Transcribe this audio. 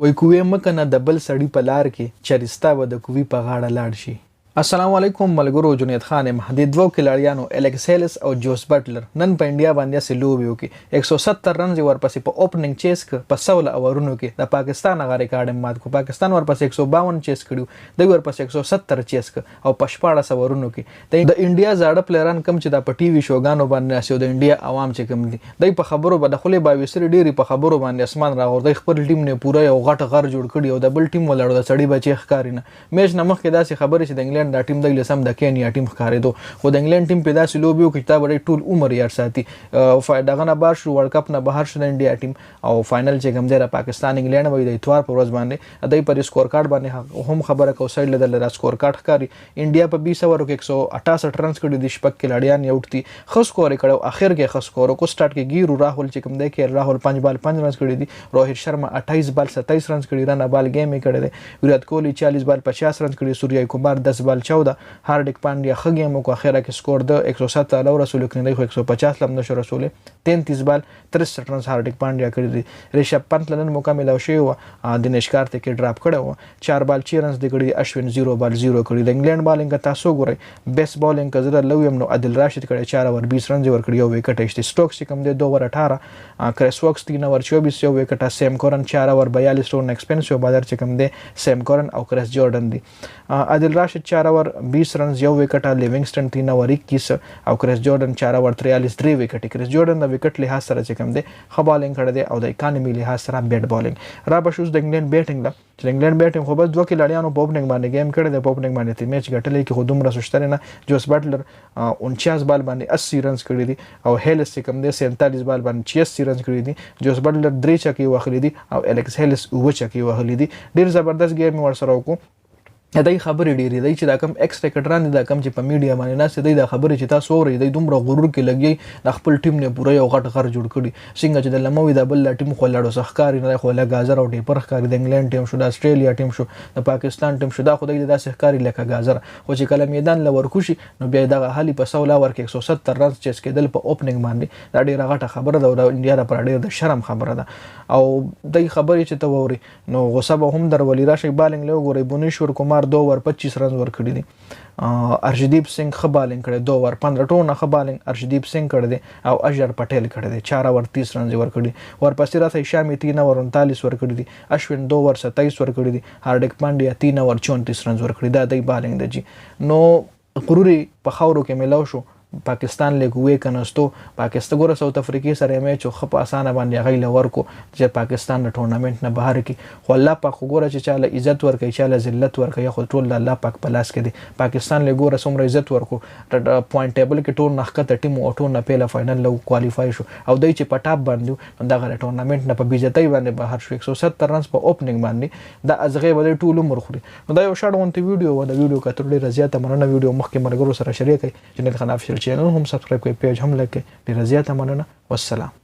وای کوې مکه نه د بل سړي په لار کې چریستا به د کوي په غاړه لاړ شي. السلام علیکم ملګرو، جنید خان یم. د دوو کلاړیانو الیکس هیلس او جوس بټلر نن په انډیا باندې سه لوبي وکي 170 رنز ورپسې په اوپننګ چیس ک په 16 اورونو کې د پاکستان غا ریکارډ مات کو. پاکستان ورپسې 152 چیس کړو، د ورپسې 170 چیس ک او په 14 اورونو کې د انډیا زاړه پلیران کم چې د په ټي وي شوګانو باندې اسو د انډیا عوام چې کم دي د په خبرو به د خلې باويسري ډيري په خبرو باندې اسمان راغور د خپل ټیم نه پوره یو غټ غر جوړ کړی او د بل ټیم ولړ د سړی بچي ښکارینه میچ نه مخکې داسې خبرې چې د انګلند د ټیم د لسم د کینیا ټیم ښکارېدو، خو د انګلند ټیم په داسې لوبي وکړ چې دا به ټول عمر یاد ساتي. دغه نه بار شو ورلد کپ نه بهر شو د انډیا ټیم او فائنل چې کوم دی د پاکستان انګلند وای د اتوار پر ورځ باندې دای پر سکور کارت باندې هم خبره کو سایډ له د سکور کارت ښکاری. انډیا په 20 اوورو کې 168 رنز کړي د شپږ کلاډیان یو ټي خو سکور کړو، اخر کې خو سکور کو سٹارټ کې ګیرو راهول چې کوم دی کې راهول 5 بال 5 رنز کړي دي، روهیت شرما 28 بال 27 رنز کړي، رنا بال گیم یې کړي دي، ویرات کوهلی 40 بال 50 رنز کړي، سوریا کمار 10 بال 14، هاردیک پانډیا خګیم کو اخره کې سکور د 107 لو رسول کړي خو 150 لم نشو رسول 33 بال 63 رنز هاردیک پانډیا کړی دي. ریشب پنت لنن مکمل او شی و دنیش کارت کې ډراپ کړو 4 بال 6 رنز د کړي، اشوین 0 بال 0 کړي. د انګلند بالینګ تاسو ګورئ بیس بالینګ کزر لویم نو عادل راشد کړي 4 اور 20 رنز ور کړی او وکټ ایشته. سټوکس چې کوم دی 2 اور 18، کریس وکس 3 اور 24 یو وکټ، سیم کورن 4 اور 42 رن ایکسپنسیو بازار چې کوم دی سیم کورن او کریس جورډن دی. عادل راشد 4 اور 20 رنز یو وکټ، لیوینګسټن 3 اور 21 او کریس جورډن 4 اور 43 3 وکټ. کریس جورډن د وکټ له حساب سره چې کوم دی خو بالینګ کړی دی او د اکانومي له حساب سره بیټ بالینګ را بشوس د انګلند بیټینګ لا چې انګلند بیټینګ خو بس دوه کلاډیانو په اوپننګ باندې گیم کړی دی، په اوپننګ باندې ته میچ ګټلې کې خو دومره سشتره نه. جوس بټلر 49 بال باندې 80 رنز کړی دي او هیلس چې کوم دی 47 بال باندې 86 رنز کړی دي. جوس بټلر 3 چکی واخلي دي او الیکس هیلس 2 چکی واخلي دي. ډیر زبردست گیم ورسره وکړو. دای خبرې ډېرې دی چې دا کم ایکس ټیکټران دي، دا کم چې په میډیا باندې ناست دی، دا خبرې چې تاسو اورئ دی دومره غرور کې لګي د خپل ټیم نه پوره یو غټ غر جوړ کړي. څنګه چې د لموي د بل ټیم خو لاړو سخکاري نه خو لا گازر او ډیپر ښکاري، د انګلند ټیم شو، د استرالیا ټیم شو، د پاکستان ټیم شو، دا خو د داسې ښکاري لکه گازر. خو چې کله میدان لور کوشي نو بیا دغه حالي په 16 اور کې 170 رنز چیس کېدل په اوپننګ باندې دا ډیره غټه خبره ده او د انډیا لپاره ډیره د شرم خبره ده. او دای خبرې چې ته ووري نو غصه به هم در ولی راشي. بالینګ له ګوري بونیشور کمار 2 اور 25 رنز ور کړی دي. ارشدیپ سنگ خ بالینګ کړی 2 اور 15 ټونه خ بالینګ ارشدیپ سنگ کړی دي او اجر پټیل کړی دي 4 اور 30 رنز ور کړی. ورپسې راځي شامي 3 اور 39 ور کړی دي، اشوین 2 اور 27 ور کړی دي، هاردیک پانډیا 3 اور 34 رنز ور کړی. دا د بالینګ د جی نو غروري په خاورو کې ملاو شو. پاکستان له ګوې کنهستو پاکستان ګوره ساوث افریقا سره میچ خو په اسانه باندې غیله ورکو چې پاکستان د ټورنمنت نه بهر کی. خو الله پاک ګوره چې چاله عزت ورکړي، چاله ذلت ورکړي، خو ټول الله پاک په لاس کې دي. پاکستان له ګوره څومره عزت ورکو، پوینټ ټیبل کې ټول نخکته ټیم او ټول نه پیله فائنل لو کوالیفای شو او دای چې په ټاپ باندې دغه ټورنمنت نه په بیزتۍ باندې بهر شو 170 رنز په اوپننګ باندې د ازغه بدل ټول عمر خوري. نو دا یو شاړونته ویډیو و، د ویډیو کتر ډیر زیاته مننه. ویډیو مخکې مرګرو سره شریک کړئ، جنید خان افیشل چینل هم سبسکرایب کړئ، پیج هم لایک کړئ. ډیر زیاته مننه. والسلام.